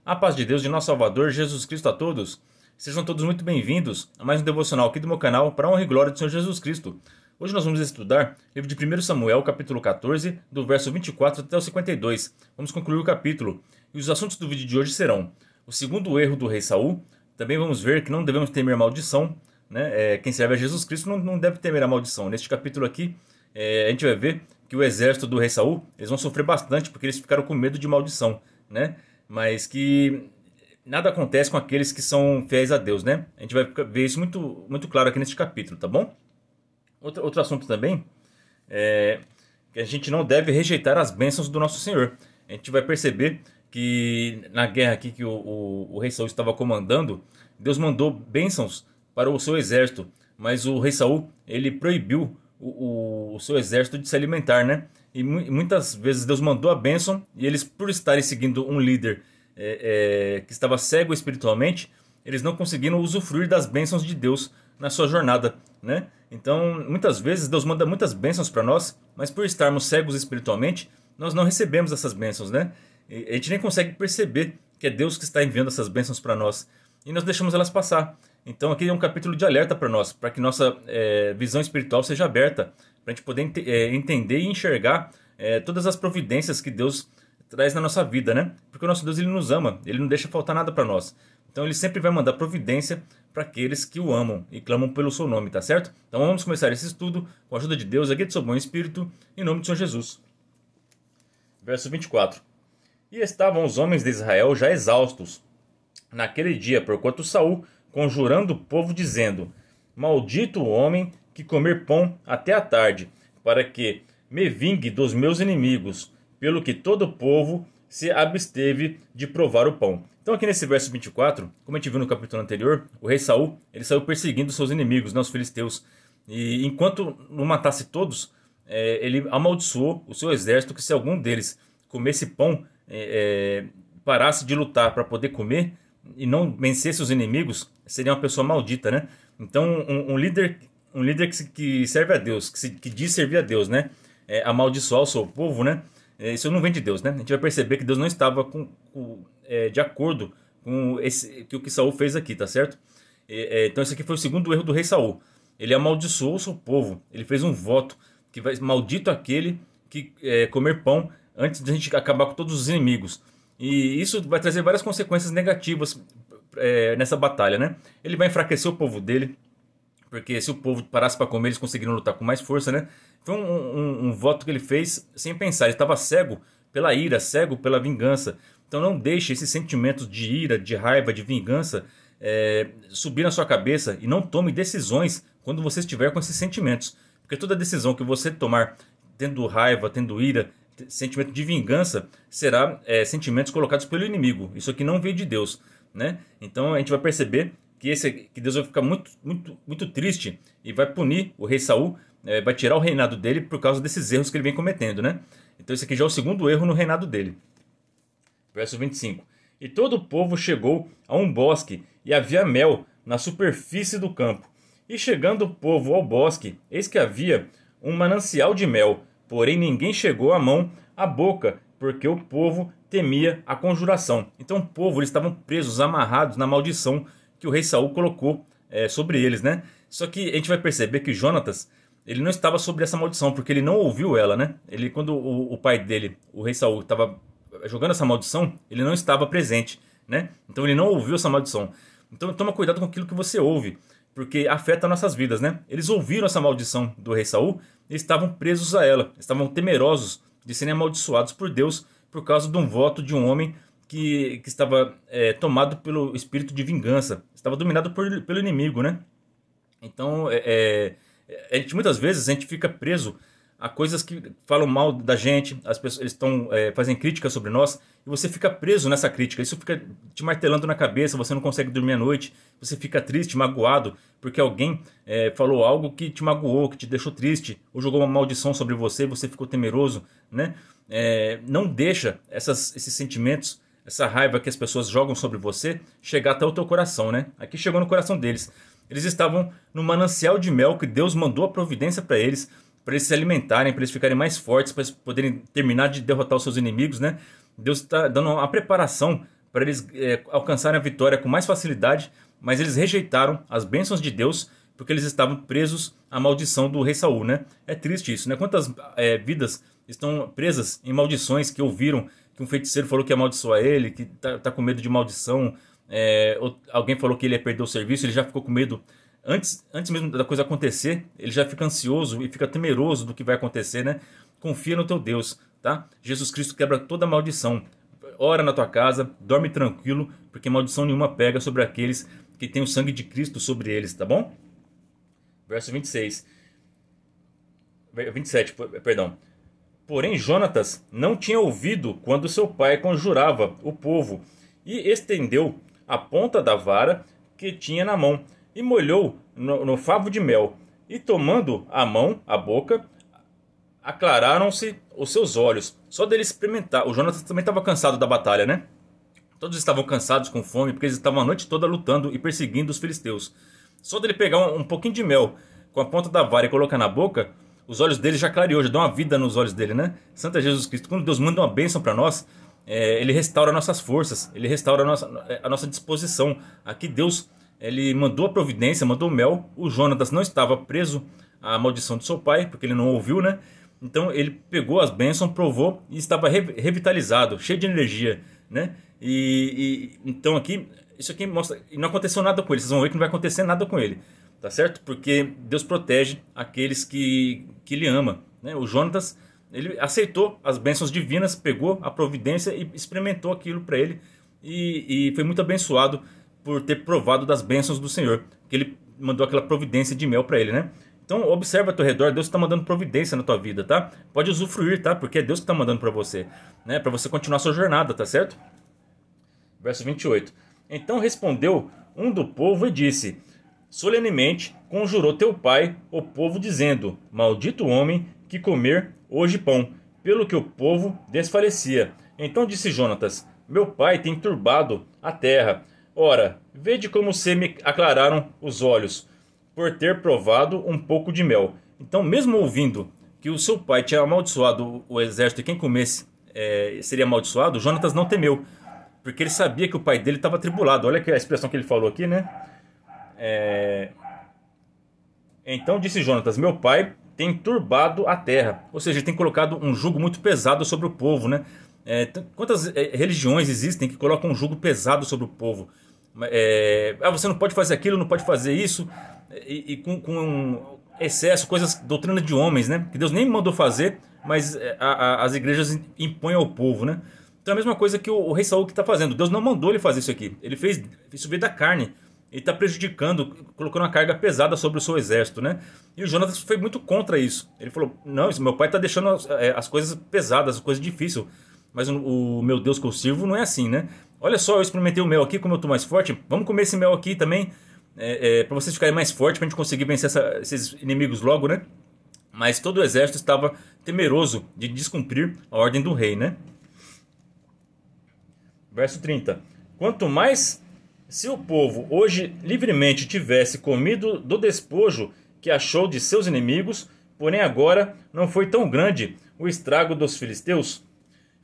A paz de Deus, de nosso Salvador, Jesus Cristo a todos. Sejam todos muito bem-vindos a mais um devocional aqui do meu canal para a honra e glória do Senhor Jesus Cristo. Hoje nós vamos estudar o livro de 1 Samuel, capítulo 14, do verso 24 até o 52. Vamos concluir o capítulo. E os assuntos do vídeo de hoje serão o segundo erro do rei Saul. Também vamos ver que não devemos temer maldição, né? Quem serve a Jesus Cristo não deve temer a maldição. Neste capítulo aqui, a gente vai ver que o exército do rei Saul, eles vão sofrer bastante porque eles ficaram com medo de maldição, né? Mas que nada acontece com aqueles que são fiéis a Deus, né? A gente vai ver isso muito claro aqui neste capítulo, tá bom? Outro assunto também é que a gente não deve rejeitar as bênçãos do nosso Senhor. A gente vai perceber que na guerra aqui que o rei Saul estava comandando, Deus mandou bênçãos para o seu exército, mas o rei Saul, ele proibiu o seu exército de se alimentar, né? E muitas vezes Deus mandou a bênção e eles, por estarem seguindo um líder que estava cego espiritualmente, eles não conseguiram usufruir das bênçãos de Deus na sua jornada, né? Então, muitas vezes Deus manda muitas bênçãos para nós, mas por estarmos cegos espiritualmente, nós não recebemos essas bênçãos, né? E a gente nem consegue perceber que é Deus que está enviando essas bênçãos para nós e nós deixamos elas passar. Então, aqui é um capítulo de alerta para nós, para que nossa visão espiritual seja aberta, para a gente poder entender e enxergar todas as providências que Deus traz na nossa vida, né? Porque o nosso Deus, ele nos ama, ele não deixa faltar nada para nós. Então ele sempre vai mandar providência para aqueles que o amam e clamam pelo seu nome, tá certo? Então vamos começar esse estudo com a ajuda de Deus, a guia do seu bom espírito, em nome do Senhor Jesus. Verso 24. E estavam os homens de Israel já exaustos naquele dia, porquanto Saul conjurando o povo, dizendo: Maldito o homem que comer pão até a tarde, para que me vingue dos meus inimigos, pelo que todo o povo se absteve de provar o pão. Então aqui nesse verso 24, como a gente viu no capítulo anterior, o rei Saul, ele saiu perseguindo seus inimigos, né, os filisteus. E enquanto não matasse todos, ele amaldiçoou o seu exército, que se algum deles comesse pão, parasse de lutar para poder comer e não vencesse os inimigos, seria uma pessoa maldita, né? Então um líder que serve a Deus, que diz servir a Deus, né? Amaldiçoar o seu povo, né? Isso não vem de Deus, né? A gente vai perceber que Deus não estava de acordo com o que Saul fez aqui, tá certo? Então esse aqui foi o segundo erro do rei Saul. Ele amaldiçoou o seu povo. Ele fez um voto que vai maldito aquele que comer pão antes de a gente acabar com todos os inimigos. E isso vai trazer várias consequências negativas nessa batalha, né? Ele vai enfraquecer o povo dele, porque se o povo parasse para comer, eles conseguiriam lutar com mais força, né? Foi um voto que ele fez sem pensar. Ele estava cego pela ira, cego pela vingança. Então não deixe esses sentimentos de ira, de raiva, de vingança subir na sua cabeça e não tome decisões quando você estiver com esses sentimentos. Porque toda decisão que você tomar tendo raiva, tendo ira, sentimento de vingança, será sentimentos colocados pelo inimigo. Isso aqui não veio de Deus, né? Então a gente vai perceber que Deus vai ficar muito triste e vai punir o rei Saul, vai tirar o reinado dele por causa desses erros que ele vem cometendo, né? Então esse aqui já é o segundo erro no reinado dele. Verso 25. E todo o povo chegou a um bosque, e havia mel na superfície do campo. E chegando o povo ao bosque, eis que havia um manancial de mel, porém ninguém chegou a mão à boca, porque o povo temia a conjuração. Então o povo, eles estavam presos, amarrados na maldição que o rei Saul colocou sobre eles, né? Só que a gente vai perceber que Jonatas, ele não estava sobre essa maldição, porque ele não ouviu ela, né? Quando o pai dele, o rei Saul, estava jogando essa maldição, ele não estava presente, né? Então ele não ouviu essa maldição. Então toma cuidado com aquilo que você ouve, porque afeta nossas vidas, né? Eles ouviram essa maldição do rei Saul e estavam presos a ela, estavam temerosos de serem amaldiçoados por Deus por causa de um voto de um homem que estava tomado pelo espírito de vingança, estava dominado pelo inimigo, né? Então, muitas vezes a gente fica preso a coisas que falam mal da gente, as pessoas fazem críticas sobre nós, e você fica preso nessa crítica, isso fica te martelando na cabeça, você não consegue dormir à noite, você fica triste, magoado, porque alguém falou algo que te magoou, que te deixou triste, ou jogou uma maldição sobre você, você ficou temeroso, né? Não deixa esses sentimentos, essa raiva que as pessoas jogam sobre você, chegar até o teu coração, né? Aqui chegou no coração deles. Eles estavam no manancial de mel que Deus mandou a providência para eles se alimentarem, para eles ficarem mais fortes, para eles poderem terminar de derrotar os seus inimigos, né? Deus está dando uma preparação para eles alcançarem a vitória com mais facilidade, mas eles rejeitaram as bênçãos de Deus porque eles estavam presos à maldição do rei Saul, né? É triste isso, né? Quantas vidas estão presas em maldições que ouviram que um feiticeiro falou que ia amaldiçoar ele, que tá com medo de maldição, alguém falou que ele ia perder o serviço, ele já ficou com medo. Antes mesmo da coisa acontecer, ele já fica ansioso e fica temeroso do que vai acontecer, né? Confia no teu Deus, tá? Jesus Cristo quebra toda maldição. Ora na tua casa, dorme tranquilo, porque maldição nenhuma pega sobre aqueles que têm o sangue de Cristo sobre eles, tá bom? Verso 27, perdão. Porém, Jonatas não tinha ouvido quando seu pai conjurava o povo, e estendeu a ponta da vara que tinha na mão, e molhou no favo de mel, e tomando a boca, aclararam-se os seus olhos. Só dele experimentar. O Jonatas também estava cansado da batalha, né? Todos estavam cansados, com fome, porque eles estavam a noite toda lutando e perseguindo os filisteus. Só dele pegar um pouquinho de mel com a ponta da vara e colocar na boca, os olhos dele já clareou, já deu uma vida nos olhos dele, né? Santo é Jesus Cristo. Quando Deus manda uma bênção para nós, Ele restaura nossas forças, Ele restaura a nossa disposição. Aqui Deus, Ele mandou a providência, mandou o mel. O Jonatas não estava preso à maldição de seu pai, porque ele não ouviu, né? Então ele pegou as bênçãos, provou e estava revitalizado, cheio de energia, né? Então aqui, isso aqui mostra, e não aconteceu nada com ele. Vocês vão ver que não vai acontecer nada com ele, tá certo? Porque Deus protege aqueles que Ele ama, né? O Jonatas, ele aceitou as bênçãos divinas, pegou a providência e experimentou aquilo para ele, e foi muito abençoado por ter provado das bênçãos do Senhor, que Ele mandou aquela providência de mel para ele, né? Então observa ao teu redor, Deus está mandando providência na tua vida, tá? Pode usufruir, tá? Porque é Deus que está mandando para você, né? Para você continuar a sua jornada, tá certo? Verso 28. Então respondeu um do povo e disse: solenemente conjurou teu pai o povo, dizendo: maldito o homem que comer hoje pão, pelo que o povo desfalecia. Então disse Jonatas: meu pai tem turbado a terra. Ora, vede como se me aclararam os olhos, por ter provado um pouco de mel. Então, mesmo ouvindo que o seu pai tinha amaldiçoado o exército e quem comesse seria amaldiçoado, Jonatas não temeu, porque ele sabia que o pai dele estava atribulado. Olha que a expressão que ele falou aqui, né? Então disse Jonatas: meu pai tem turbado a terra. Ou seja, ele tem colocado um jugo muito pesado sobre o povo, né? Quantas religiões existem que colocam um jugo pesado sobre o povo? Você não pode fazer aquilo, não pode fazer isso, e com excesso, coisas, doutrina de homens, né? Que Deus nem mandou fazer, mas as igrejas impõem ao povo, né? Então é a mesma coisa que o rei Saul que está fazendo. Deus não mandou ele fazer isso aqui. Ele fez isso, veio da carne. Ele está prejudicando, colocando uma carga pesada sobre o seu exército, né? E o Jonatas foi muito contra isso. Ele falou: não, isso, meu pai está deixando as coisas pesadas, as coisas difíceis. Mas o meu Deus que eu sirvo não é assim, né? Olha só, eu experimentei o mel aqui, como eu estou mais forte. Vamos comer esse mel aqui também, para vocês ficarem mais fortes, para a gente conseguir vencer esses inimigos logo, né? Mas todo o exército estava temeroso de descumprir a ordem do rei, né? Verso 30. Quanto mais se o povo hoje livremente tivesse comido do despojo que achou de seus inimigos, porém agora não foi tão grande o estrago dos filisteus.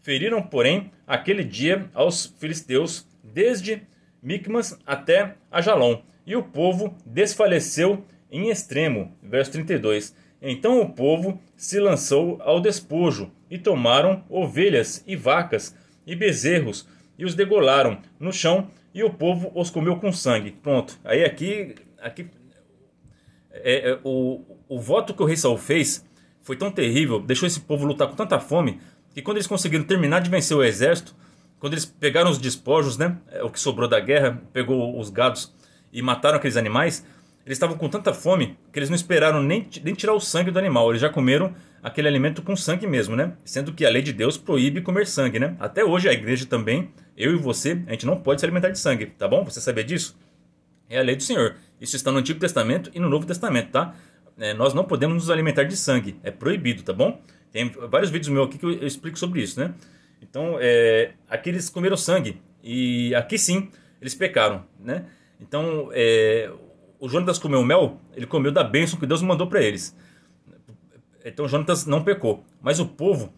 Feriram, porém, aquele dia aos filisteus, desde Micmas até Ajalon, e o povo desfaleceu em extremo. Verso 32. Então o povo se lançou ao despojo, e tomaram ovelhas e vacas e bezerros, e os degolaram no chão, e o povo os comeu com sangue. Pronto. Aí aqui o voto que o rei Saul fez foi tão terrível, deixou esse povo lutar com tanta fome, que quando eles conseguiram terminar de vencer o exército, quando eles pegaram os despojos, né, o que sobrou da guerra, pegou os gados e mataram aqueles animais, eles estavam com tanta fome que eles não esperaram nem tirar o sangue do animal. Eles já comeram aquele alimento com sangue mesmo, né? Sendo que a lei de Deus proíbe comer sangue, né? Até hoje a igreja também, eu e você, a gente não pode se alimentar de sangue, tá bom? Você sabia disso? É a lei do Senhor. Isso está no Antigo Testamento e no Novo Testamento, tá? Nós não podemos nos alimentar de sangue. É proibido, tá bom? Tem vários vídeos meus aqui que eu explico sobre isso, né? Então, aqui eles comeram sangue. E aqui sim, eles pecaram, né? Então, o Jonatas comeu mel, ele comeu da bênção que Deus mandou para eles. Então, Jonatas não pecou. Mas o povo,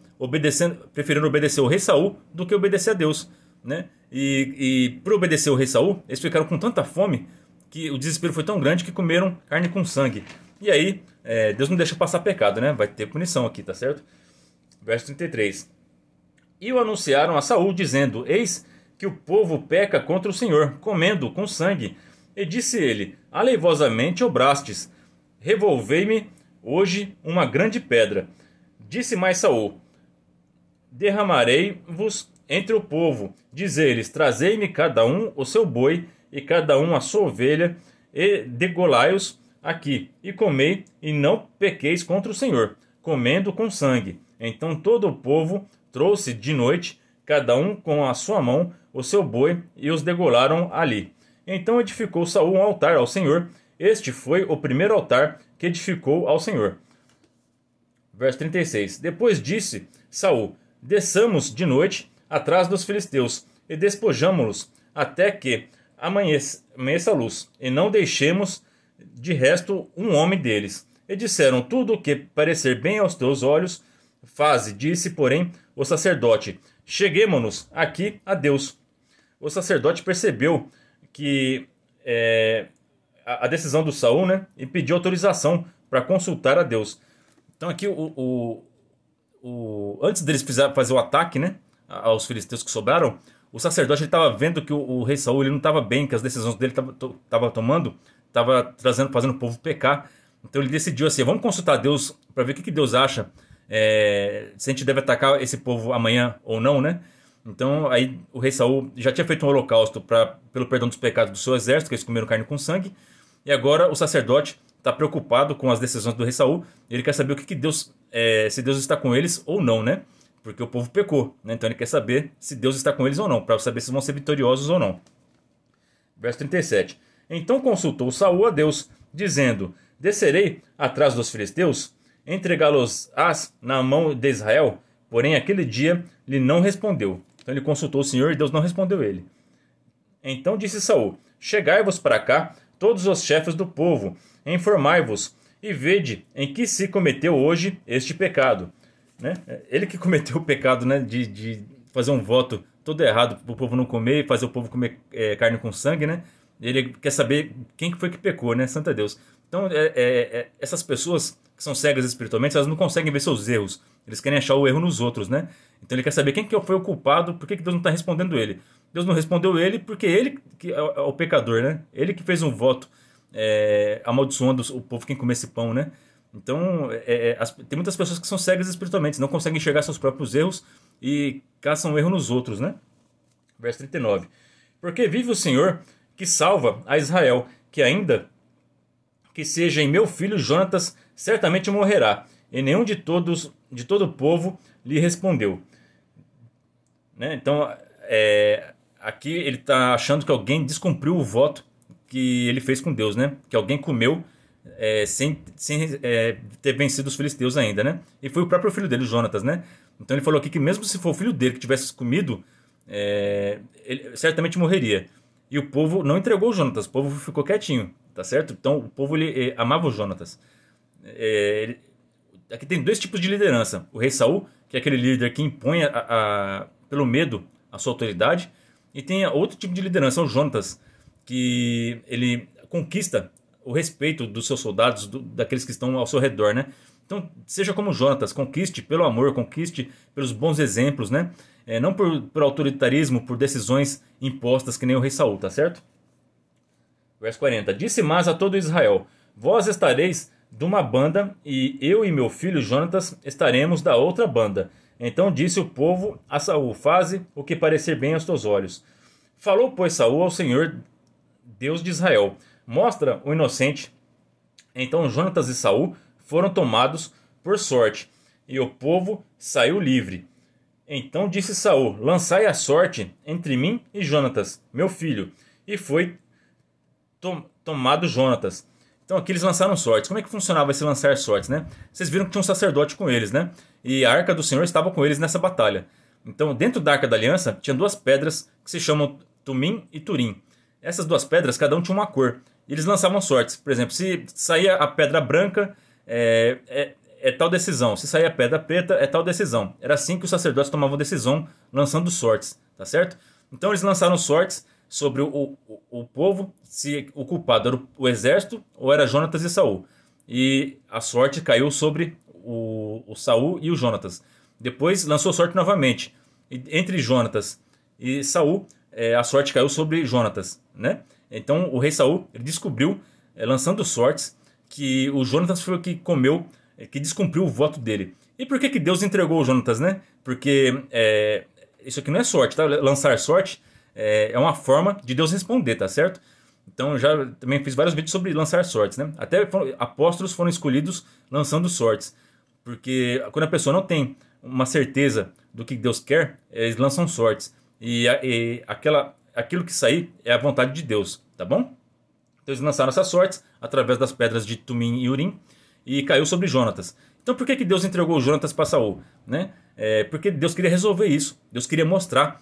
preferindo obedecer ao rei Saul do que obedecer a Deus, né? E por obedecer o rei Saul, eles ficaram com tanta fome que o desespero foi tão grande que comeram carne com sangue. E aí, Deus não deixa passar pecado, né? Vai ter punição aqui, tá certo? Verso 33. E o anunciaram a Saul, dizendo: Eis que o povo peca contra o Senhor, comendo com sangue. E disse ele: Aleivosamente obrastes, revolvei-me hoje uma grande pedra. Disse mais Saul: Derramarei-vos entre o povo. Diz eles: Trazei-me cada um o seu boi, e cada um a sua ovelha, e degolai-os aqui, e comei, e não pequeis contra o Senhor, comendo com sangue. Então todo o povo trouxe de noite, cada um com a sua mão, o seu boi, e os degolaram ali. Então edificou Saul um altar ao Senhor. Este foi o primeiro altar que edificou ao Senhor. Verso 36. Depois disse Saul: Desçamos de noite atrás dos filisteus, e despojamo-los, até que amanheça a luz, e não deixemos de resto um homem deles. E disseram: Tudo o que parecer bem aos teus olhos, faze. Disse, porém, o sacerdote: Cheguemo-nos aqui a Deus. O sacerdote percebeu que a decisão do Saul, né, e pediu autorização para consultar a Deus. Então aqui, antes deles fazer o ataque, né, aos filisteus que sobraram, o sacerdote estava vendo que o rei Saul ele não estava bem, que as decisões dele estava tomando, estava fazendo o povo pecar. Então ele decidiu assim: vamos consultar Deus para ver o que Deus acha, se a gente deve atacar esse povo amanhã ou não, né? Então aí o rei Saul já tinha feito um holocausto pelo perdão dos pecados do seu exército, que eles comeram carne com sangue, e agora o sacerdote está preocupado com as decisões do rei Saul. Ele quer saber o que Deus, se Deus está com eles ou não, né? Porque o povo pecou, né? Então ele quer saber se Deus está com eles ou não, para saber se vão ser vitoriosos ou não. Verso 37. Então consultou Saul a Deus, dizendo: Descerei atrás dos filisteus, entregá-los-ás na mão de Israel? Porém aquele dia lhe não respondeu. Então ele consultou o Senhor e Deus não respondeu ele. Então disse Saul: Chegai-vos para cá, todos os chefes do povo, informai-vos, e vede em que se cometeu hoje este pecado. Né? Ele que cometeu o pecado, né, de fazer um voto todo errado para o povo não comer e fazer o povo comer carne com sangue, né? Ele quer saber quem que foi que pecou, né? Santo Deus. Então, essas pessoas que são cegas espiritualmente, elas não conseguem ver seus erros. Eles querem achar o erro nos outros, né? Então ele quer saber quem que foi o culpado, por que Deus não está respondendo ele. Deus não respondeu ele porque ele que é o pecador, né? Ele que fez um voto amaldiçoando o povo quem comer esse pão, né? Então, tem muitas pessoas que são cegas espiritualmente, não conseguem enxergar seus próprios erros e caçam erro nos outros, né? Verso 39. Porque vive o Senhor que salva a Israel, que ainda que seja em meu filho Jonatas, certamente morrerá. E nenhum de todo o povo lhe respondeu. Né? Então, aqui ele está achando que alguém descumpriu o voto que ele fez com Deus, né? Que alguém comeu sem ter vencido os filisteus ainda, né? E foi o próprio filho dele, Jonatas, né? Então ele falou aqui que mesmo se for o filho dele que tivesse comido, ele certamente morreria. E o povo não entregou o Jonatas, o povo ficou quietinho, tá certo? Então o povo ele amava o Jonatas. Aqui tem dois tipos de liderança. O rei Saul, que é aquele líder que impõe pelo medo a sua autoridade. E tem outro tipo de liderança, o Jonatas, que ele conquista o respeito dos seus soldados, daqueles que estão ao seu redor, né? Então, seja como Jonatas, conquiste pelo amor, conquiste pelos bons exemplos, né? Não por autoritarismo, por decisões impostas que nem o rei Saul, tá certo? Verso 40. Disse mas a todo Israel: Vós estareis de uma banda, e eu e meu filho Jonatas estaremos da outra banda. Então disse o povo a Saul: Faze o que parecer bem aos teus olhos. Falou, pois, Saul ao Senhor, Deus de Israel: Mostra o inocente. Então Jonatas e Saul foram tomados por sorte, e o povo saiu livre. Então disse Saul: Lançai a sorte entre mim e Jonatas, meu filho. E foi tomado Jonatas. Então aqui eles lançaram sortes. Como é que funcionava esse lançar sortes, né? Vocês viram que tinha um sacerdote com eles, né? E a arca do Senhor estava com eles nessa batalha. Então dentro da arca da aliança tinha duas pedras que se chamam Tumim e Turim. Essas duas pedras, cada um tinha uma cor. E eles lançavam sortes. Por exemplo, se saía a pedra branca, é tal decisão. Se saía a pedra preta, é tal decisão. Era assim que os sacerdotes tomavam decisão, lançando sortes, tá certo? Então eles lançaram sortes sobre o povo, se o culpado era o exército ou era Jonatas e Saul. E a sorte caiu sobre o Saul e o Jonatas. Depois lançou sorte novamente. E entre Jonatas e Saul, a sorte caiu sobre Jonatas, né? Então o rei Saul ele descobriu, lançando sortes, que o Jonatas foi o que comeu, que descumpriu o voto dele. E por que Deus entregou o Jonatas, né? Porque isso aqui não é sorte, tá? Lançar sorte é uma forma de Deus responder, tá certo? Então eu já também fiz vários vídeos sobre lançar sortes, né? Até apóstolos foram escolhidos lançando sortes. Porque quando a pessoa não tem uma certeza do que Deus quer, eles lançam sortes. E aquilo que sair é a vontade de Deus, tá bom? Então eles lançaram essas sortes através das pedras de Tumim e Urim e caiu sobre Jonatas. Então por que Deus entregou Jonatas para Saul, né? Porque Deus queria resolver isso. Deus queria mostrar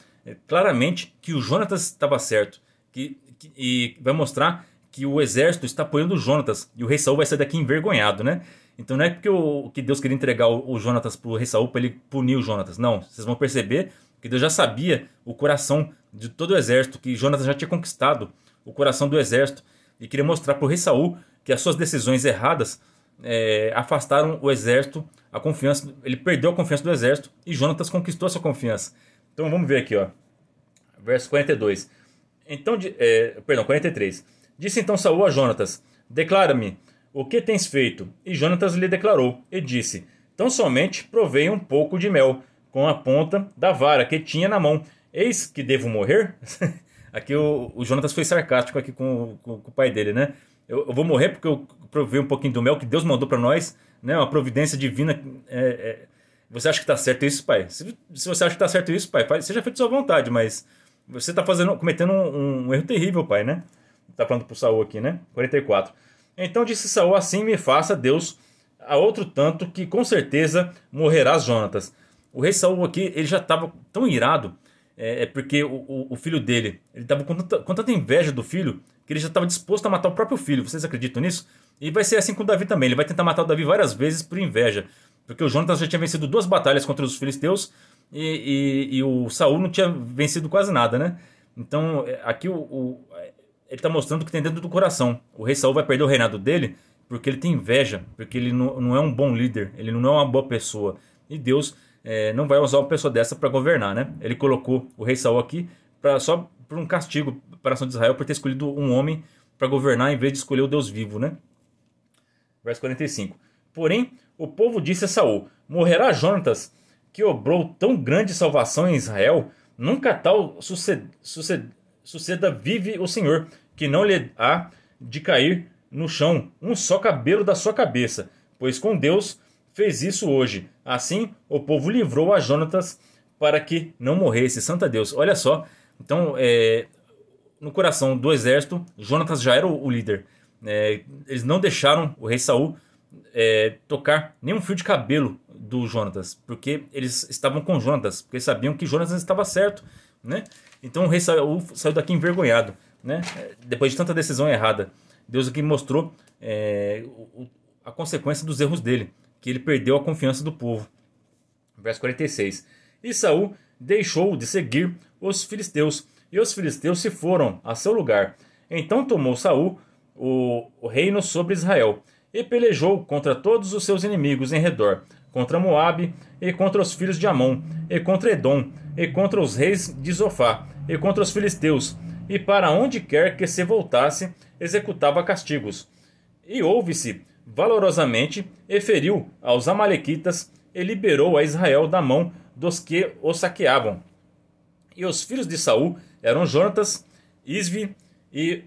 claramente que o Jonatas estava certo. E vai mostrar que o exército está apoiando o Jonatas. E o rei Saul vai sair daqui envergonhado, né? Então não é porque que Deus queria entregar o Jonatas para o rei Saul para ele punir o Jonatas. Não, vocês vão perceber que Deus já sabia o coração de todo o exército, que Jonatas já tinha conquistado o coração do exército. E queria mostrar para o rei Saul que as suas decisões erradas afastaram o exército, a confiança. Ele perdeu a confiança do exército e Jonatas conquistou a sua confiança. Então vamos ver aqui, ó. Verso 42. Então, 43. Disse então Saul a Jonatas: declara-me o que tens feito. E Jonatas lhe declarou e disse: tão somente provei um pouco de mel com a ponta da vara que tinha na mão. Eis que devo morrer? Aqui o Jonatas foi sarcástico aqui com o pai dele, né? Eu vou morrer porque eu provei um pouquinho do mel que Deus mandou para nós, né? Uma providência divina. Você acha que está certo isso, pai? Se você acha que está certo isso, pai, seja feito sua vontade, mas você está cometendo um erro terrível, pai, né? Está falando para o Saul aqui, né? 44. Então disse Saul: assim me faça Deus a outro tanto que com certeza morrerás, Jonatas. O rei Saul aqui, ele já estava tão irado, porque o filho dele, ele estava com tanta inveja do filho, que ele já estava disposto a matar o próprio filho. Vocês acreditam nisso? E vai ser assim com o Davi também. Ele vai tentar matar o Davi várias vezes por inveja, porque o Jonatas já tinha vencido 2 batalhas contra os filisteus e o Saul não tinha vencido quase nada, né? Então aqui ele está mostrando o que tem dentro do coração. O rei Saul vai perder o reinado dele porque ele tem inveja, porque ele não é um bom líder, ele não é uma boa pessoa. E Deus não vai usar uma pessoa dessa para governar, né? Ele colocou o rei Saul aqui só por um castigo para a nação de Israel, por ter escolhido um homem para governar em vez de escolher o Deus vivo, né? Verso 45. Porém, o povo disse a Saul: morrerá Jonatas, que obrou tão grande salvação em Israel? Nunca tal suceda, vive o Senhor, que não lhe há de cair no chão um só cabelo da sua cabeça, pois com Deus fez isso hoje. Assim o povo livrou a Jonatas para que não morresse. Santo a Deus. Olha só. Então, no coração do exército, Jonatas já era o líder. Eles não deixaram o rei Saul tocar nenhum fio de cabelo do Jonatas, porque eles estavam com Jonatas, porque sabiam que Jonatas estava certo, né? Então o rei Saul saiu daqui envergonhado, né? Depois de tanta decisão errada. Deus aqui mostrou a consequência dos erros dele, que ele perdeu a confiança do povo. Verso 46. E Saul deixou de seguir os filisteus, e os filisteus se foram a seu lugar. Então tomou Saul o reino sobre Israel, e pelejou contra todos os seus inimigos em redor, contra Moabe, e contra os filhos de Amon, e contra Edom, e contra os reis de Zofá, e contra os filisteus, e para onde quer que se voltasse, executava castigos. E houve-se valorosamente, e feriu aos amalequitas, e liberou a Israel da mão dos que os saqueavam. E os filhos de Saul eram Jonatas, Isvi e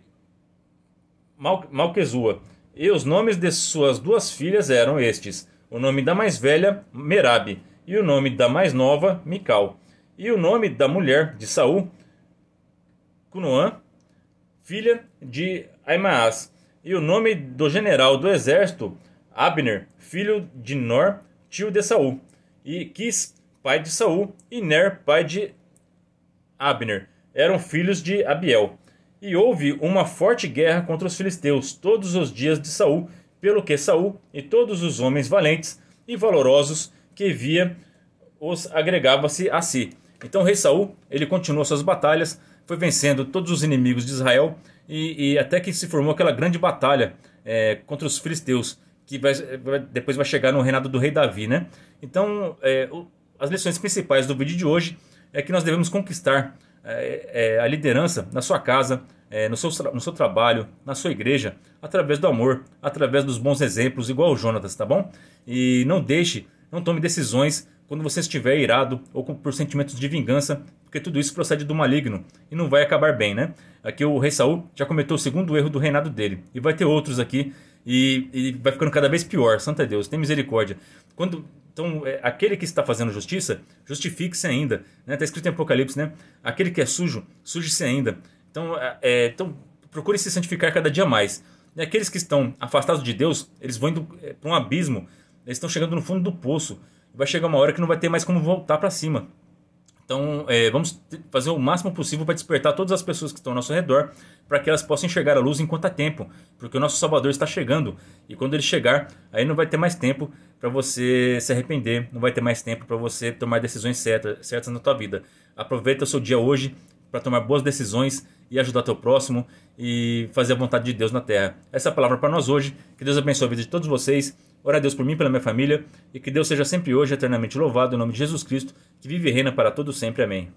Malquezua. E os nomes de suas 2 filhas eram estes: o nome da mais velha, Merabe, e o nome da mais nova, Mical. E o nome da mulher de Saul, Cunoã, filha de Aimaas. E o nome do general do exército, Abner, filho de Nor, tio de Saul. E Quis, pai de Saul, e Ner, pai de Abner, eram filhos de Abiel. E houve uma forte guerra contra os filisteus todos os dias de Saul, pelo que Saul e todos os homens valentes e valorosos que via os agregava-se a si. Então o rei Saul, ele continuou suas batalhas, foi vencendo todos os inimigos de Israel e até que se formou aquela grande batalha contra os filisteus, que depois vai chegar no reinado do rei Davi, né? Então, as lições principais do vídeo de hoje é que nós devemos conquistar a liderança na sua casa, no seu trabalho, na sua igreja, através do amor, através dos bons exemplos, igual o Jonatas, tá bom? E não tome decisões quando você estiver irado ou por sentimentos de vingança, porque tudo isso procede do maligno e não vai acabar bem, né? Aqui o rei Saul já cometeu o segundo erro do reinado dele, e vai ter outros aqui, e vai ficando cada vez pior. Santa Deus, tem misericórdia. Então, aquele que está fazendo justiça, justifique-se ainda. Está escrito em Apocalipse, né? Aquele que é sujo, suje-se ainda. Então, procure se santificar cada dia mais. E aqueles que estão afastados de Deus, eles vão indo para um abismo, eles estão chegando no fundo do poço. Vai chegar uma hora que não vai ter mais como voltar para cima. Então, vamos fazer o máximo possível para despertar todas as pessoas que estão ao nosso redor, para que elas possam enxergar a luz enquanto há tempo, porque o nosso Salvador está chegando. E quando ele chegar, aí não vai ter mais tempo para você se arrepender, não vai ter mais tempo para você tomar decisões certas na tua vida. Aproveita o seu dia hoje para tomar boas decisões e ajudar teu próximo e fazer a vontade de Deus na terra. Essa é a palavra para nós hoje. Que Deus abençoe a vida de todos vocês. Ora a Deus por mim e pela minha família, e que Deus seja sempre hoje eternamente louvado em nome de Jesus Cristo, que vive e reina para todo sempre. Amém.